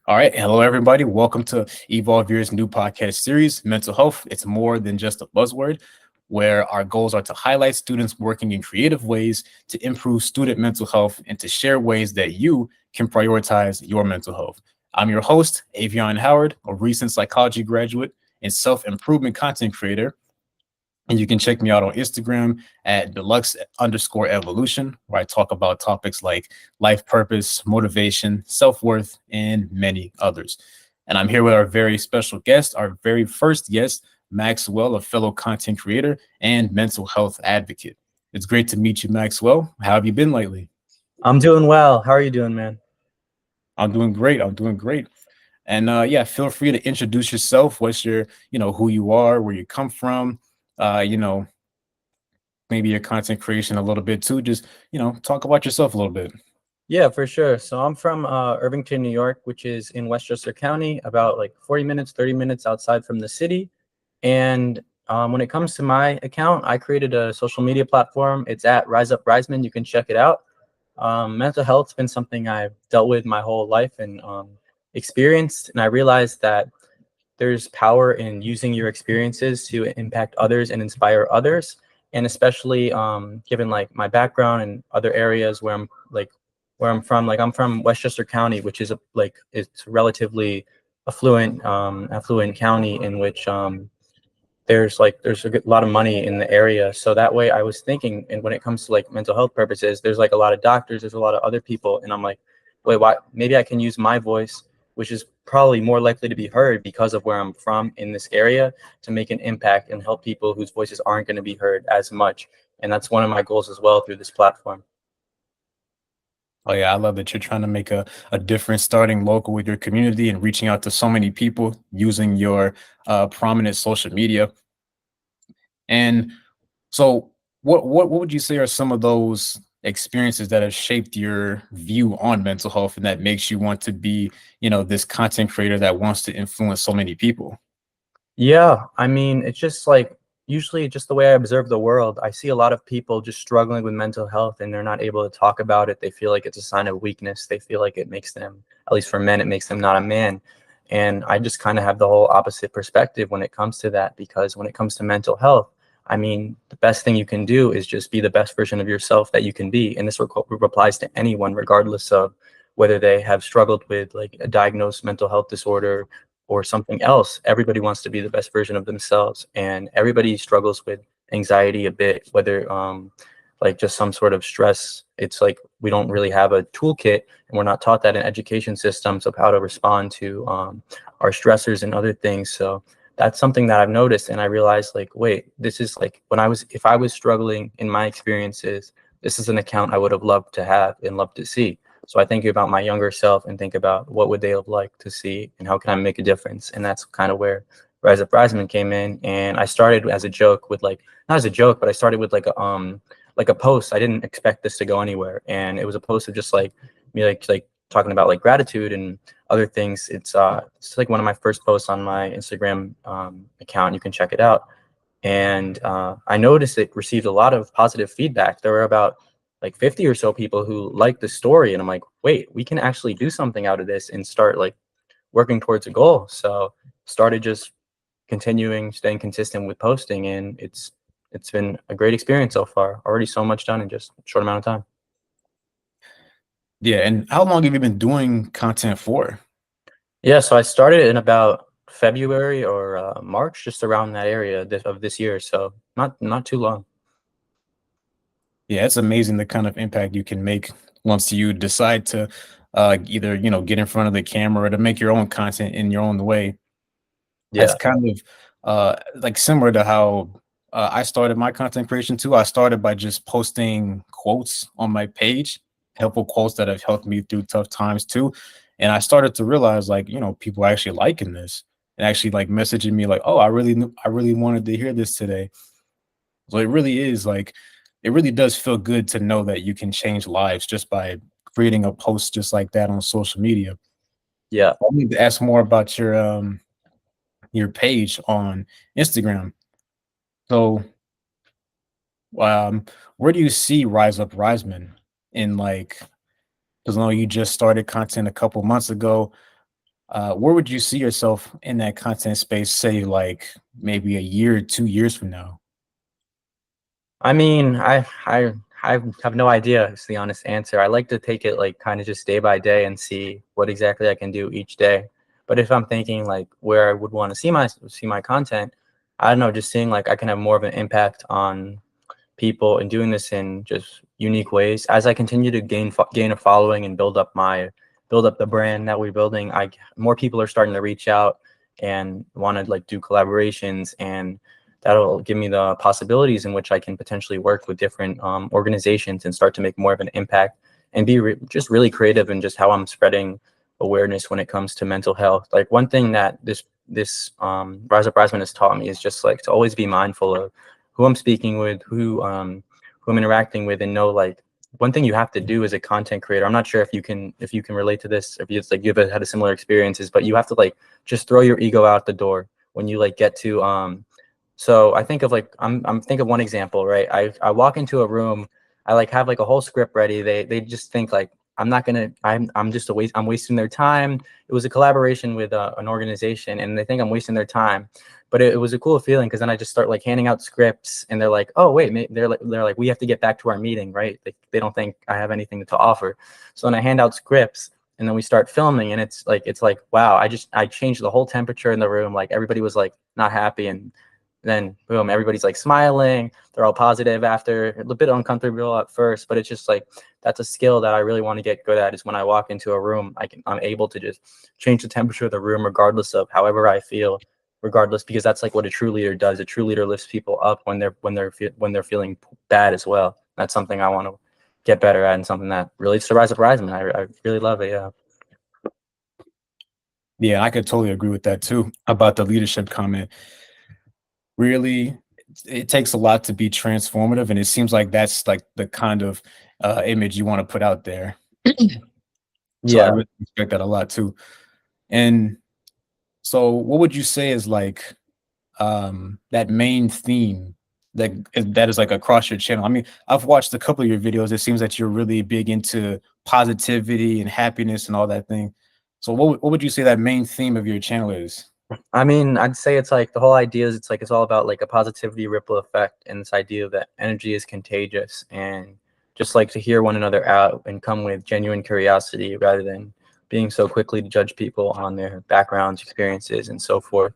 All right. Hello, everybody. Welcome to EVOLVERE's new podcast series, Mental Health. It's more than just a buzzword, where our goals are to highlight students working in creative ways to improve student mental health and to share ways that you can prioritize your mental health. I'm your host, Avion Howard, a recent psychology graduate and self-improvement content creator. And you can check me out on Instagram at deluxe_evolution, where I talk about topics like life purpose, motivation, self worth, and many others. And I'm here with our very special guest, our very first guest, Maxwell, a fellow content creator and mental health advocate. It's great to meet you, Maxwell. How have you been lately? I'm doing well. How are you doing, man? I'm doing great. I'm doing great. And yeah, feel free to introduce yourself. What's your, who you are, where you come from, uh, you know, maybe your content creation a little bit too. Just, talk about yourself a little bit. Yeah, for sure. So I'm from Irvington, New York, which is in Westchester County, about like 40 minutes, 30 minutes outside from the city. And when it comes to my account, I created a social media platform. It's at Rise Up Riseman. You can check it out. Mental health's been something I've dealt with my whole life and experienced. And I realized that there's power in using your experiences to impact others and inspire others. And especially given like my background and other areas where I'm from, like I'm from Westchester County, which is it's relatively affluent county in which there's a lot of money in the area. So that way I was thinking, and when it comes to like mental health purposes, there's like a lot of doctors, there's a lot of other people, and I'm like, wait, why? Maybe I can use my voice, which is probably more likely to be heard because of where I'm from in this area, to make an impact and help people whose voices aren't going to be heard as much. And that's one of my goals as well through this platform. Oh yeah, I love that you're trying to make a difference starting local with your community and reaching out to so many people using your prominent social media. And so what would you say are some of those experiences that have shaped your view on mental health and that makes you want to be, this content creator that wants to influence so many people? Yeah, I mean, it's just like usually just the way I observe the world. I see a lot of people just struggling with mental health and they're not able to talk about it. They feel like it's a sign of weakness. They feel like it makes them, at least for men, it makes them not a man. And I just kind of have the whole opposite perspective when it comes to that, because when it comes to mental health, I mean, the best thing you can do is just be the best version of yourself that you can be. And this applies to anyone, regardless of whether they have struggled with like a diagnosed mental health disorder or something else. Everybody wants to be the best version of themselves, and everybody struggles with anxiety a bit, whether like just some sort of stress. It's like we don't really have a toolkit, and we're not taught that in education systems of how to respond to our stressors and other things. So that's something that I've noticed, and I realized like, wait, this is like if I was struggling in my experiences, this is an account I would have loved to have and loved to see. So I think about my younger self and think about what would they have liked to see and how can I make a difference. And that's kind of where Rise Up Riseman came in. And I started as a joke with like, not as a joke, but I started with like a post. I didn't expect this to go anywhere. And it was a post of just like me like talking about like gratitude and other things. It's like one of my first posts on my Instagram account. You can check it out. And I noticed it received a lot of positive feedback. There were about like 50 or so people who liked the story, and I'm like, wait, we can actually do something out of this and start like working towards a goal. So started just continuing, staying consistent with posting, and it's been a great experience so far. Already so much done in just a short amount of time. Yeah, and how long have you been doing content for? Yeah, so I started in about February or March, just around that area of this year. So not too long. Yeah, it's amazing the kind of impact you can make once you decide to either, get in front of the camera or to make your own content in your own way. That's Yeah. kind of like similar to how I started my content creation too. I started by just posting quotes on my page, helpful quotes that have helped me through tough times too. And I started to realize like, people are actually liking this and actually like messaging me like, oh, I really wanted to hear this today. So it really is like, it really does feel good to know that you can change lives just by creating a post just like that on social media. Yeah. I need to ask more about your page on Instagram. So, um, where do you see Rise Up Riseman in like? Because I know you just started content a couple months ago. Where would you see yourself in that content space, say like maybe a year, 2 years from now? I mean, I have no idea is the honest answer. I like to take it like kind of just day by day and see what exactly I can do each day. But if I'm thinking like where I would want to see my content, I don't know, just seeing like I can have more of an impact on people and doing this in just unique ways. As I continue to gain a following and build up the brand that we're building, I more people are starting to reach out and want to like do collaborations, and that'll give me the possibilities in which I can potentially work with different organizations and start to make more of an impact and be just really creative in just how I'm spreading awareness when it comes to mental health. Like one thing that this Rise Up Riseman has taught me is just like to always be mindful of who I'm speaking with, who I'm interacting with, and know like one thing you have to do as a content creator. I'm not sure if you can relate to this, if you like you've had a similar experiences, but you have to like just throw your ego out the door when you like get to so I think of like I'm think of one example, right? I walk into a room, I like have like a whole script ready. They just think like I'm just I'm wasting their time. It was a collaboration with an organization, and they think I'm wasting their time. But it was a cool feeling because then I just start like handing out scripts, and they're like, oh wait, they're like we have to get back to our meeting, right? They don't think I have anything to offer. So then I hand out scripts, and then we start filming, and it's like wow, I changed the whole temperature in the room. Like everybody was like not happy, and then boom, everybody's like smiling, they're all positive after, a bit uncomfortable at first, but it's just like that's a skill that I really want to get good at, is when I walk into a room I'm able to just change the temperature of the room regardless of however I feel, regardless, because that's like what a true leader does. A true leader lifts people up when they're feeling bad as well. That's something I want to get better at, and something that relates to Rise Up Riseman. I really love it. Yeah. Yeah, I could totally agree with that too about the leadership comment. Really, it takes a lot to be transformative, and it seems like that's like the kind of image you want to put out there. So I Yeah. really respect that a lot too. And so, what would you say is like that main theme that is like across your channel? I mean, I've watched a couple of your videos. It seems that you're really big into positivity and happiness and all that thing. So, what would you say that main theme of your channel is? I mean, I'd say it's like the whole idea is it's like it's all about like a positivity ripple effect, and this idea that energy is contagious, and just like to hear one another out and come with genuine curiosity rather than being so quickly to judge people on their backgrounds, experiences, and so forth.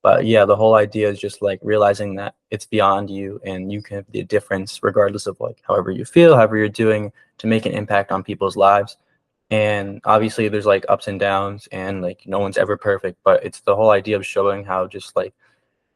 But yeah, the whole idea is just like realizing that it's beyond you and you can be a difference regardless of like however you feel, however you're doing, to make an impact on people's lives. And obviously there's like ups and downs, and like no one's ever perfect, but it's the whole idea of showing how just like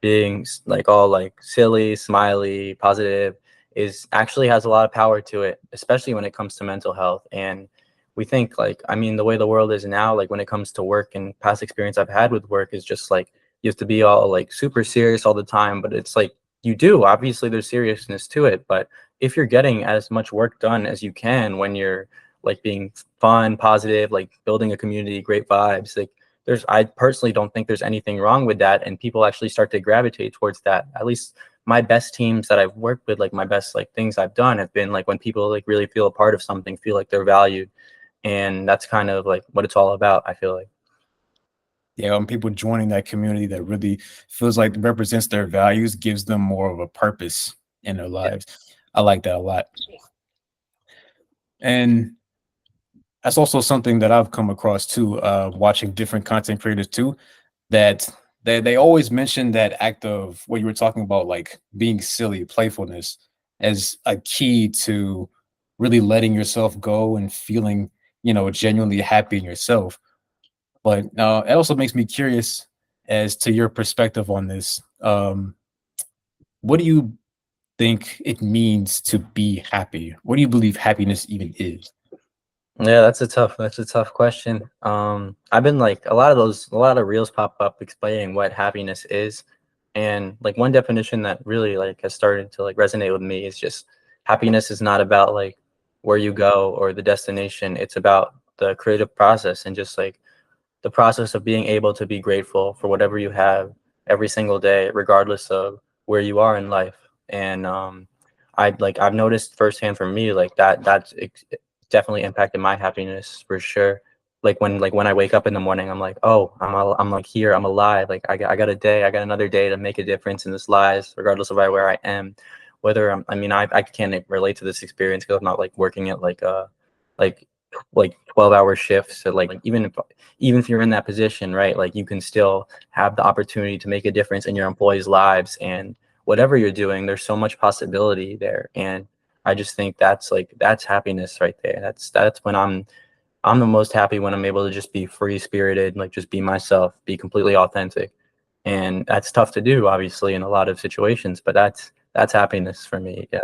being like all like silly, smiley, positive is actually has a lot of power to it, especially when it comes to mental health. And we think like, I mean, the way the world is now, like when it comes to work, and past experience I've had with work is just like you have to be all like super serious all the time. But it's like you do, obviously there's seriousness to it, but if you're getting as much work done as you can when you're like being fun, positive, like building a community, great vibes, like I personally don't think there's anything wrong with that, and people actually start to gravitate towards that. At least my best teams that I've worked with, like my best like things I've done have been like when people like really feel a part of something, feel like they're valued, and that's kind of like what it's all about, I feel like. Yeah, people joining that community that really feels like represents their values, gives them more of a purpose in their Yeah. lives. I like that a lot. And that's also something that I've come across too, watching different content creators too, that they always mention that act of what you were talking about, like being silly, playfulness, as a key to really letting yourself go and feeling, genuinely happy in yourself. But it also makes me curious as to your perspective on this. What do you think it means to be happy? What do you believe happiness even is? Yeah, that's a tough question. I've been like a lot of reels pop up explaining what happiness is. And like one definition that really like has started to like resonate with me is just happiness is not about like where you go or the destination. It's about the creative process, and just like the process of being able to be grateful for whatever you have every single day, regardless of where you are in life. And I've noticed firsthand for me like that's definitely impacted my happiness for sure. when I wake up in the morning, I'm like, oh, I'm like here, I'm alive. Like I got a day, I got another day to make a difference in this lives, regardless of where I am. Whether I mean, I can't relate to this experience because I'm not like working at like like 12-hour shifts. So like even if you're in that position, right? Like you can still have the opportunity to make a difference in your employees' lives, and whatever you're doing, there's so much possibility there. And I just think that's happiness right there. That's when I'm the most happy when I'm able to just be free spirited, like just be myself, be completely authentic. And that's tough to do, obviously, in a lot of situations, but that's happiness for me. Yeah.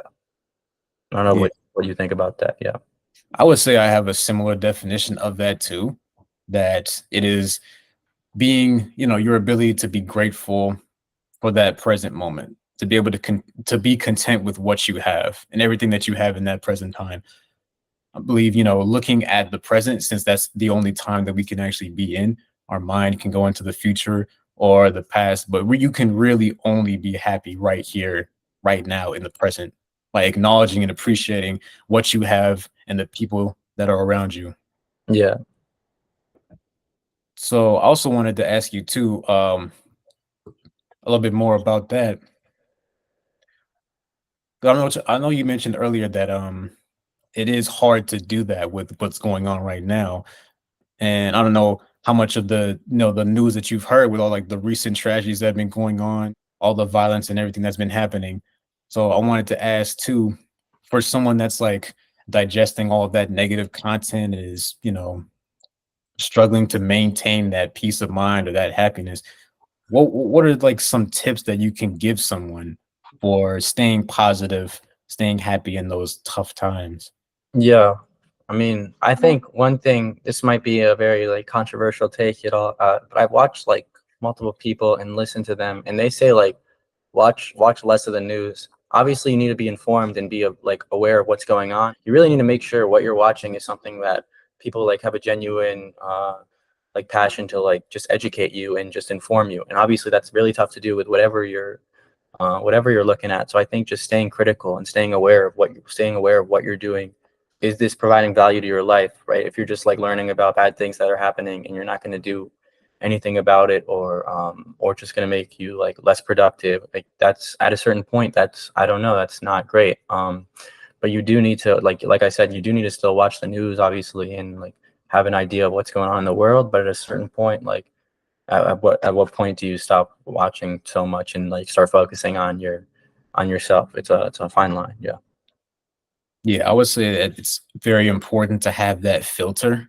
I don't know Yeah. what you think about that. Yeah. I would say I have a similar definition of that too, that it is being, your ability to be grateful for that present moment, to be able to be content with what you have and everything that you have in that present time. I believe, looking at the present, since that's the only time that we can actually be in, our mind can go into the future or the past, but you can really only be happy right here, right now in the present, by acknowledging and appreciating what you have and the people that are around you. Yeah. So I also wanted to ask you too, a little bit more about that. I know you mentioned earlier that it is hard to do that with what's going on right now. And I don't know how much of the news that you've heard with all like the recent tragedies that have been going on, all the violence and everything that's been happening. So I wanted to ask too, for someone that's like digesting all of that negative content, is, struggling to maintain that peace of mind or that happiness. What are like some tips that you can give someone for staying positive, staying happy in those tough times? Yeah. I mean, I think one thing, this might be a very like controversial take at all, but I've watched like multiple people and listened to them, and they say like watch less of the news. Obviously, you need to be informed and be like aware of what's going on. You really need to make sure what you're watching is something that people like have a genuine like passion to like just educate you and just inform you. And obviously, that's really tough to do with whatever you're looking at. So I think just staying critical and staying aware of what you're doing. Is this providing value to your life, right? If you're just like learning about bad things that are happening and you're not going to do anything about it, or just going to make you like less productive, like that's at a certain point, that's, I don't know, that's not great. But you do need to like I said, you do need to still watch the news, obviously, and like have an idea of what's going on in the world. But at a certain point, like at what point do you stop watching so much and like start focusing on yourself? It's a fine line. Yeah. Yeah, I would say that it's very important to have that filter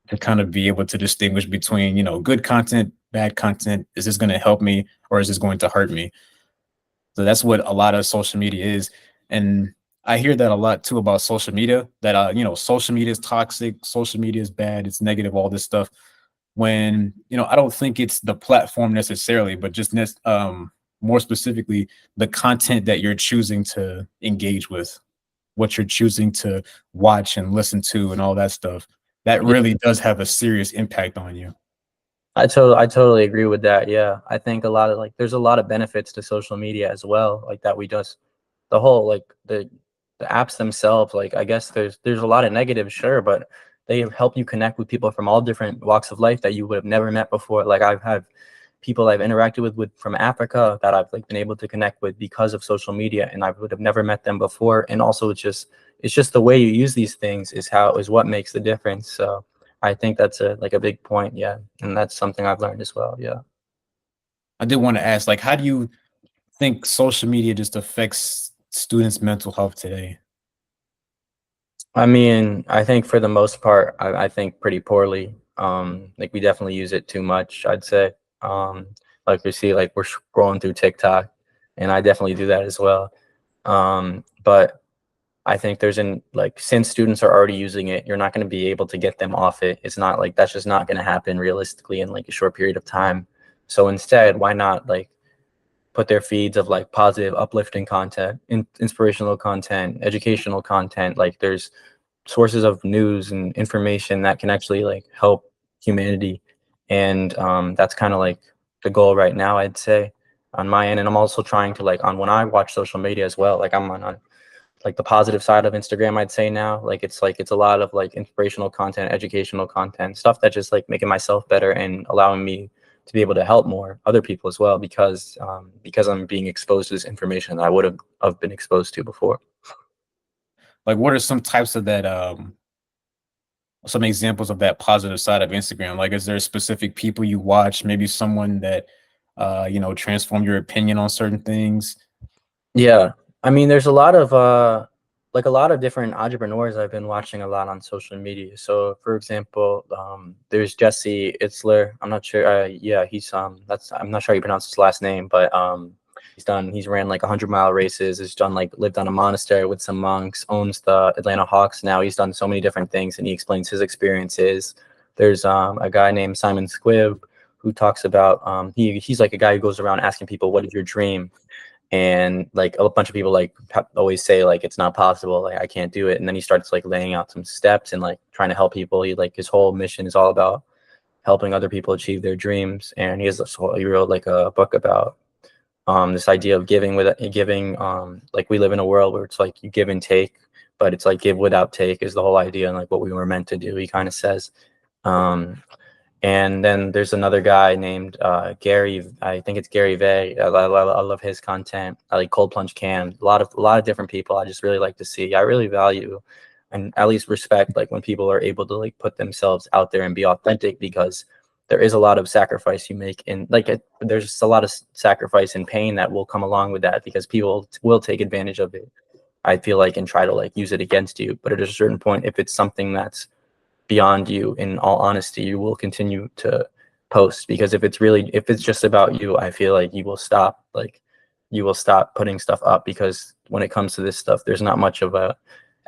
to kind of be able to distinguish between, good content, bad content. Is this going to help me or is this going to hurt me? So that's what a lot of social media is. And I hear that a lot too about social media, that social media is toxic, social media is bad, it's negative, all this stuff. When, I don't think it's the platform necessarily, but just more specifically, the content that you're choosing to engage with, what you're choosing to watch and listen to and all that stuff. That really does have a serious impact on you. I totally agree with that. Yeah. I think a lot of like there's a lot of benefits to social media as well, like that we just the whole like the apps themselves, like I guess there's a lot of negatives, sure, but they help you connect with people from all different walks of life that you would have never met before. Like I've had people I've interacted with from Africa that I've like been able to connect with because of social media, and I would have never met them before. And also it's just the way you use these things is what makes the difference. So I think that's a big point. Yeah. And that's something I've learned as well. Yeah. I did want to ask, like, how do you think social media just affects students' mental health today? I mean, I think for the most part, I think pretty poorly. Like we definitely use it too much, I'd say. Um, like we see, like we're scrolling through TikTok, and I definitely do that as well. But I think since students are already using it, you're not going to be able to get them off it. It's not like that's just not going to happen realistically in like a short period of time. So instead, why not like put their feeds of like positive, uplifting content, inspirational content, educational content. Like there's sources of news and information that can actually like help humanity. And that's kind of like the goal right now, I'd say, on my end. And I'm also trying to like on when I watch social media as well, like I'm on like the positive side of Instagram, I'd say now. Like it's a lot of like inspirational content, educational content, stuff that just like making myself better and allowing me to be able to help more other people as well because I'm being exposed to this information that I would have been exposed to before. Like, what are some types of that? Some examples of that positive side of Instagram? Like, is there specific people you watch? Maybe someone that transform your opinion on certain things. Yeah. I mean, there's a lot of like a lot of different entrepreneurs I've been watching a lot on social media. So for example, there's Jesse Itzler. I'm not sure yeah, he's that's I'm not sure how you pronounce his last name, but he's ran like 100-mile races, has done like lived on a monastery with some monks, owns the Atlanta Hawks now. He's done so many different things and he explains his experiences. There's a guy named Simon Squibb who talks about he's like a guy who goes around asking people, what is your dream? And like a bunch of people like always say like it's not possible, like I can't do it, and then he starts like laying out some steps and like trying to help people. He like his whole mission is all about helping other people achieve their dreams, and he wrote like a book about this idea of giving like we live in a world where it's like you give and take, but it's like give without take is the whole idea, and like what we were meant to do, he kind of says. And then there's another guy named Gary. I think it's Gary Vay. I love his content. I like Cold Plunge Cam. A lot of different people. I just really like to see. I really value and at least respect like when people are able to like put themselves out there and be authentic, because there is a lot of sacrifice you make, and like there's a lot of sacrifice and pain that will come along with that, because people will take advantage of it, I feel like, and try to like use it against you. But at a certain point, if it's something that's beyond you, in all honesty, you will continue to post, because if it's just about you, I feel like you will stop putting stuff up, because when it comes to this stuff, there's not much of a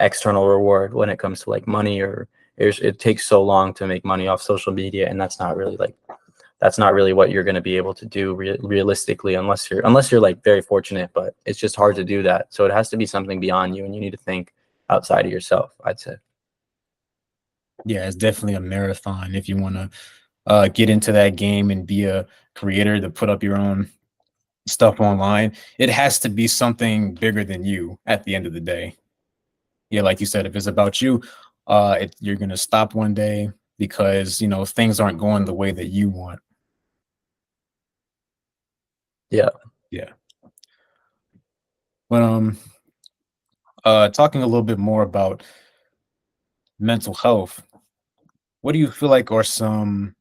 external reward when it comes to like money, or it takes so long to make money off social media, and that's not really what you're going to be able to do realistically, unless you're like very fortunate, but it's just hard to do that. So it has to be something beyond you, and you need to think outside of yourself, I'd say. Yeah, it's definitely a marathon if you want to get into that game and be a creator to put up your own stuff online. It has to be something bigger than you at the end of the day. Yeah, like you said, if it's about you, you're gonna stop one day because things aren't going the way that you want. Yeah. Yeah. But talking a little bit more about mental health, what do you feel like are some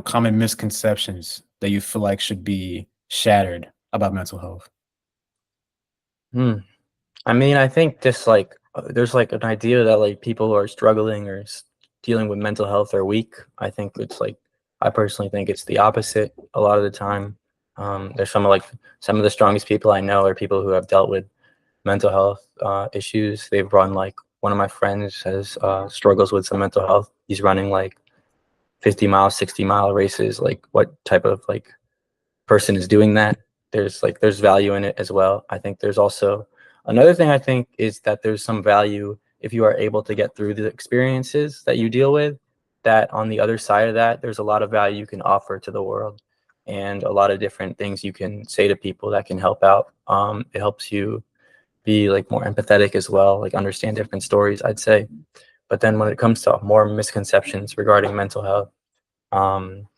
common misconceptions that you feel like should be shattered about mental health? Hmm. I mean, I think just like there's like an idea that like people who are struggling or dealing with mental health are weak. I think it's like I personally think it's the opposite a lot of the time. There's some of the strongest people I know are people who have dealt with mental health issues. They've run like one of my friends has struggles with some mental health. He's running like 50-mile, 60-mile races. Like what type of like person is doing that? There's value in it as well. I think there's also another thing I think is that there's some value if you are able to get through the experiences that you deal with, that on the other side of that, there's a lot of value you can offer to the world and a lot of different things you can say to people that can help out. It helps you be like more empathetic as well, like understand different stories, I'd say. But then when it comes to more misconceptions regarding mental health, um,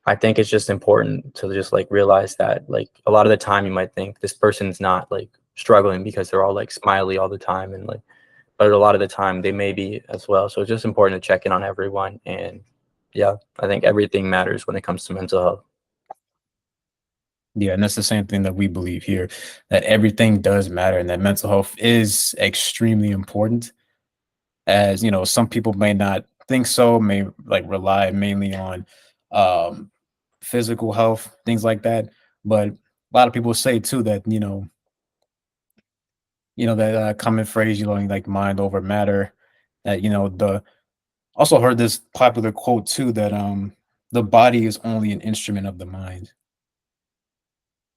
I think it's just important to just like realize that like a lot of the time you might think this person's not like struggling because they're all like smiley all the time, and like, but a lot of the time they may be as well. So it's just important to check in on everyone. And yeah, I think everything matters when it comes to mental health. Yeah, and that's the same thing that we believe here, that everything does matter and that mental health is extremely important. As some people may not think so, may like rely mainly on um, physical health, things like that. But a lot of people say too that that common phrase, like mind over matter. That the also heard this popular quote too that the body is only an instrument of the mind.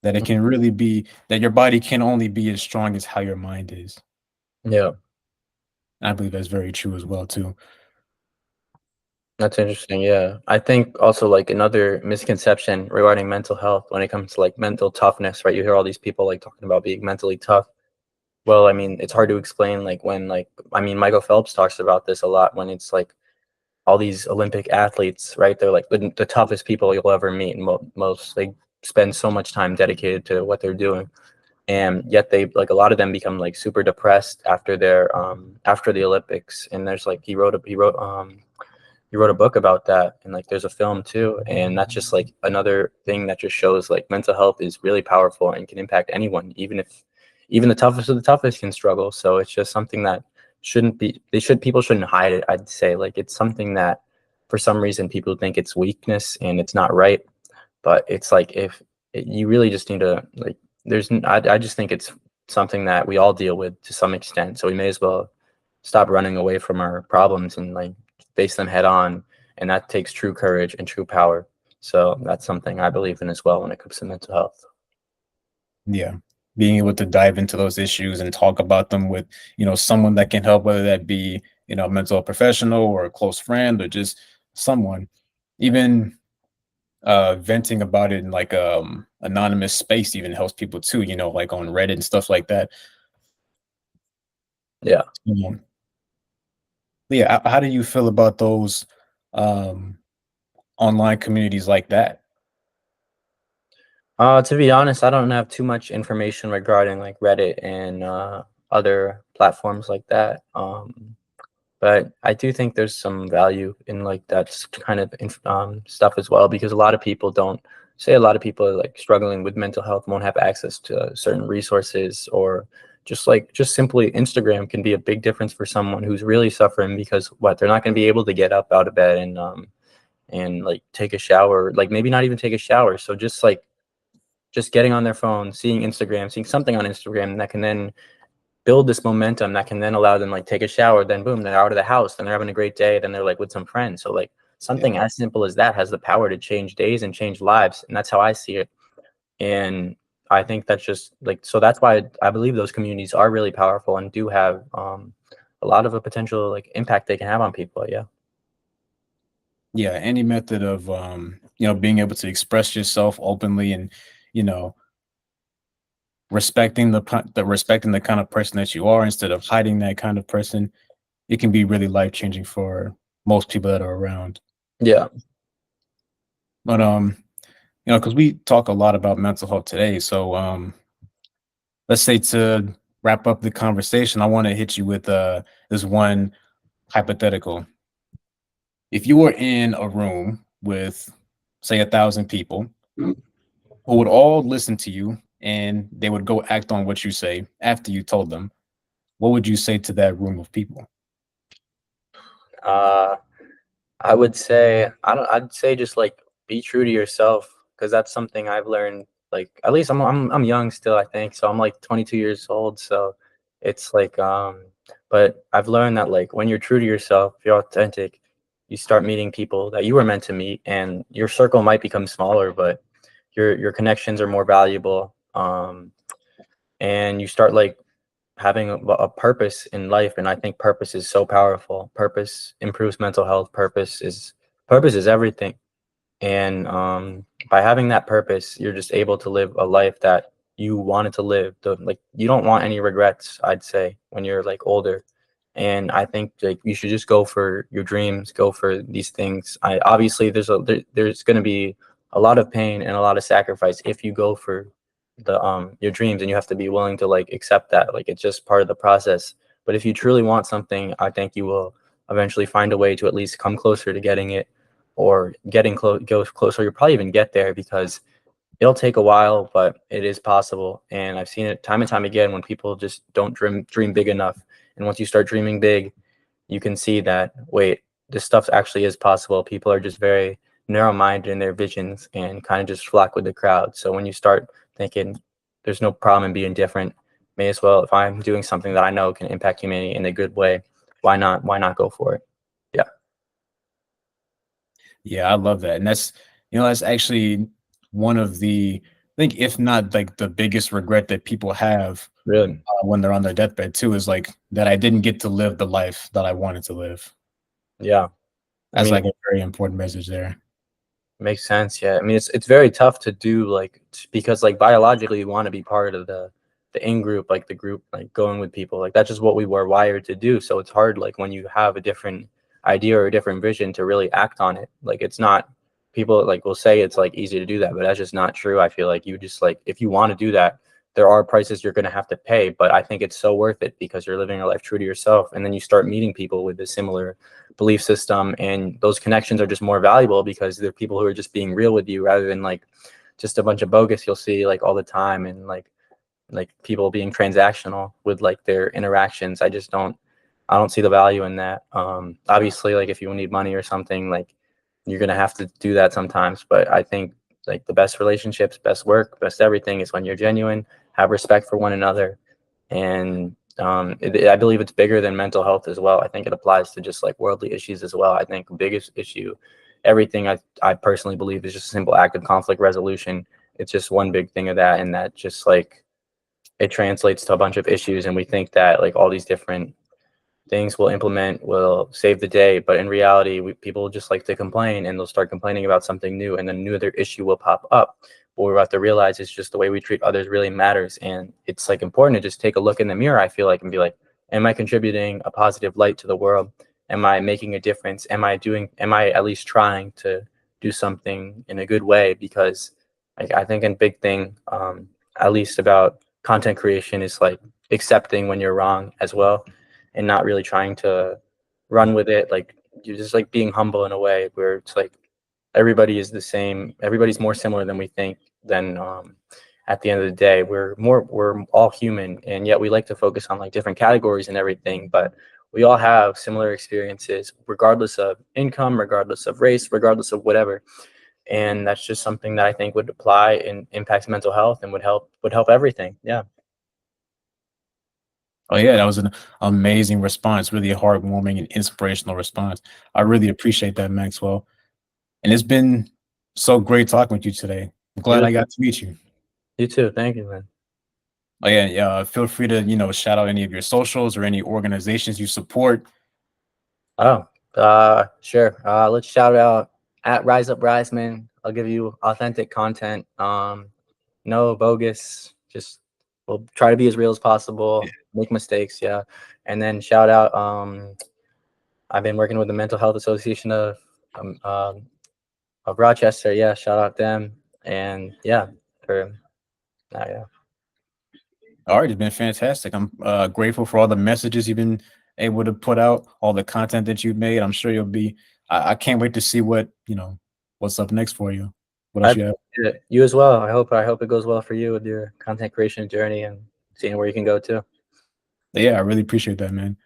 That it can really be that your body can only be as strong as how your mind is. Yeah, I believe that's very true as well too. that's interesting. Yeah, I think also like another misconception regarding mental health when it comes to like mental toughness, right? You hear all these people like talking about being mentally tough. Well, I mean, it's hard to explain, like, when, like, I mean, Michael Phelps talks about this a lot when it's like all these Olympic athletes, right? They're like the toughest people you'll ever meet, and most they spend so much time dedicated to what they're doing, and yet they, like, a lot of them become like super depressed after their after the Olympics. And there's like he wrote a book about that, and like there's a film too, and that's just like another thing that just shows like mental health is really powerful and can impact anyone, even if even the toughest of the toughest can struggle. So it's just something that shouldn't be, people shouldn't hide it, I'd say. Like, it's something that for some reason people think it's weakness and it's not right, but it's like, if you really just need to, like, I just think it's something that we all deal with to some extent, so we may as well stop running away from our problems and like face them head on. And that takes true courage and true power. So that's something I believe in as well when it comes to mental health. Yeah. Being able to dive into those issues and talk about them with, someone that can help, whether that be, a mental health professional or a close friend or just someone, even venting about it in like anonymous space even helps people too, like on Reddit and stuff like that. Yeah. Um, yeah, how do you feel about those um online communities like that? To be honest, I don't have too much information regarding like Reddit and other platforms like that. But I do think there's some value in like that kind of stuff as well, because a lot of people don't say, a lot of people are like struggling with mental health, won't have access to certain resources, or just simply Instagram can be a big difference for someone who's really suffering, because what, they're not going to be able to get up out of bed and like take a shower, like maybe not even take a shower. So just getting on their phone, seeing Instagram, seeing something on Instagram that can then build this momentum, that can then allow them like take a shower, then boom, they're out of the house, then they're having a great day, then they're like with some friends. So like something Yeah. as simple as that has the power to change days and change lives, and that's how I see it. And I think that's just like, so that's why I believe those communities are really powerful and do have a lot of a potential like impact they can have on people. Yeah. Yeah, any method of being able to express yourself openly and, you know, respecting the kind of person that you are instead of hiding that kind of person, it can be really life-changing for most people that are around. Yeah. But because we talk a lot about mental health today, so let's say to wrap up the conversation, I want to hit you with this one hypothetical. If you were in a room with, say, 1,000 people who would all listen to you and they would go act on what you say after you told them, what would you say to that room of people? Uh, I would say, I'd say just like be true to yourself, because that's something I've learned. Like, at least I'm young still, I think. So I'm like 22 years old. So it's like but I've learned that like when you're true to yourself, if you're authentic, you start meeting people that you were meant to meet, and your circle might become smaller, but your connections are more valuable. And you start like having a purpose in life. And I think purpose is so powerful. Purpose improves mental health. Purpose is everything. And by having that purpose, you're just able to live a life that you wanted to live. Like, you don't want any regrets, I'd say, when you're like older. And I think like you should just go for your dreams, go for these things. I obviously there's going to be a lot of pain and a lot of sacrifice if you go for the your dreams, and you have to be willing to like accept that, like, it's just part of the process. But if you truly want something, I think you will eventually find a way to at least come closer to getting it, or getting go closer. You'll probably even get there, because it'll take a while, but it is possible. And I've seen it time and time again when people just don't dream big enough. And once you start dreaming big, you can see that, wait, this stuff actually is possible. People are just very narrow-minded in their visions and kind of just flock with the crowd. So when you start thinking there's no problem in being different, may as well, if I'm doing something that I know can impact humanity in a good way, why not go for it? Yeah. Yeah, I love that. And that's actually one of the, I think, if not like the biggest regret that people have Really. when they're on their deathbed too, is like that I didn't get to live the life that I wanted to live. Yeah. I That's mean, like a very important message there. makes sense. Yeah. I mean, it's very tough to do, like, because like biologically you want to be part of the the in group, like the group, like going with people, like that's just what we were wired to do. So it's hard, like when you have a different idea or a different vision, to really act on it. Like it's not, people like will say it's like easy to do that, but that's just not true. I feel like you just like, if you want to do that, there are prices you're going to have to pay, but I think it's so worth it because you're living your life true to yourself. And then you start meeting people with a similar belief system, and those connections are just more valuable because they're people who are just being real with you rather than like just a bunch of bogus you'll see like all the time, and like people being transactional with like their interactions. I don't see the value in that. Obviously, like if you need money or something, like you're gonna have to do that sometimes. But I think like the best relationships, best work, best everything is when you're genuine, have respect for one another, and I believe it's bigger than mental health as well. I think it applies to just like worldly issues as well. I think the biggest issue, everything I personally believe is just a simple act of conflict resolution. It's just one big thing of that, and that just like it translates to a bunch of issues, and we think that like all these different things we'll implement will save the day, but in reality people just like to complain, and they'll start complaining about something new, and then another issue will pop up. What we're about to realize is just the way we treat others really matters, and it's like important to just take a look in the mirror, I feel like, and be like, am I contributing a positive light to the world? Am I making a difference? Am I at least trying to do something in a good way? Because like I think a big thing, at least about content creation, is like accepting when you're wrong as well, and not really trying to run with it. Like you're just like being humble in a way where it's like everybody is the same. Everybody's more similar than we think. Then at the end of the day, we're all human, and yet we like to focus on like different categories and everything. But we all have similar experiences, regardless of income, regardless of race, regardless of whatever. And that's just something that I think would apply and impact mental health, and would help everything. Yeah. Oh yeah, that was an amazing response, really a heartwarming and inspirational response. I really appreciate that, Maxwell. And it's been so great talking with you today. I'm glad You, I got to meet you. you too. Thank you, man. Oh yeah, yeah. Feel free to, shout out any of your socials or any organizations you support. Oh, sure. Let's shout out at Rise Up Riseman. I'll give you authentic content. No bogus. Just we'll try to be as real as possible. Make mistakes, yeah. And then shout out. I've been working with the Mental Health Association of Rochester. Yeah, shout out them. And yeah, for yeah. All right, it's been fantastic. I'm grateful for all the messages you've been able to put out, all the content that you've made. I'm sure you'll be. I can't wait to see what's up next for you. What I else you have? appreciate it. You as well. I hope it goes well for you with your content creation journey and seeing where you can go too. Yeah, I really appreciate that, man.